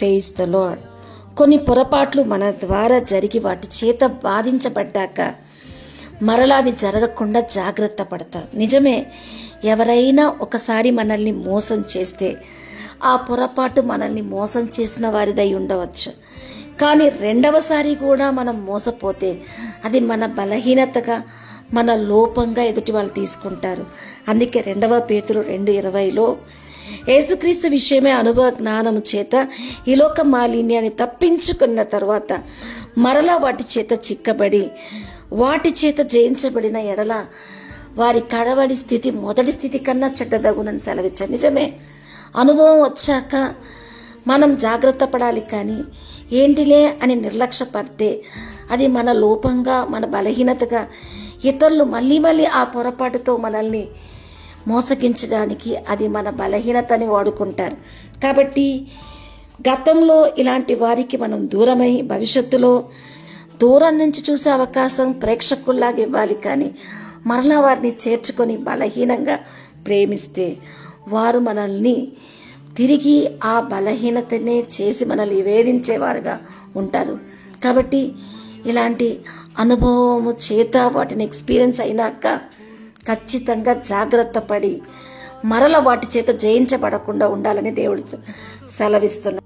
Praise the lord. కొన్ని పొరపాట్లు మన ద్వారా జరిగి వాటి చేత బాధించబడ్డాక మరలా అవి జరగకుండా జాగ్రత్త పడతాం. నిజమే, ఎవరైనా ఒకసారి మనల్ని మోసం చేస్తే ఆ పొరపాటు మనల్ని మోసం చేసిన వారిదై ఉండవచ్చు. కానీ రెండవసారి కూడా మనం మోసపోతే అది మన బలహీనతగా, మన లోపంగా ఎదుటి వాళ్ళు తీసుకుంటారు. అందుకే 2 పేతురు 2:20లో యేసుక్రీస్తు విషయమే అనుభవ జ్ఞానము చేత ఈ లోక మాలిన్యాన్ని తప్పించుకున్న తర్వాత మరలా వాటి చేత చిక్కబడి వాటి చేత జయించబడిన ఎడల వారి కడవడి స్థితి మొదటి స్థితి కన్నా చెడ్డదగునని సెలవిచ్చారు. నిజమే, అనుభవం వచ్చాక మనం జాగ్రత్త పడాలి. కానీ ఏంటిలే అని నిర్లక్ష్య పడితే అది మన లోపంగా, మన బలహీనతగా ఇతరులు మళ్ళీ మళ్ళీ ఆ పొరపాటుతో మనల్ని మోసగించడానికి అది మన బలహీనతని వాడుకుంటారు. కాబట్టి గతంలో ఇలాంటి వారికి మనం దూరమై భవిష్యత్తులో దూరం నుంచి చూసే అవకాశం ప్రేక్షకుల్లాగా ఇవ్వాలి. కానీ మరలా వారిని చేర్చుకొని బలహీనంగా ప్రేమిస్తే వారు మనల్ని తిరిగి ఆ బలహీనతనే చేసి మనల్ని వేధించేవారుగా ఉంటారు. కాబట్టి ఇలాంటి అనుభవము చేత వాటిని ఎక్స్పీరియన్స్ అయినాక ఖచ్చితంగా జాగ్రత్త పడి మరల వాటి చేత జయించబడకుండా ఉండాలని దేవుడు సెలవిస్తున్నాడు.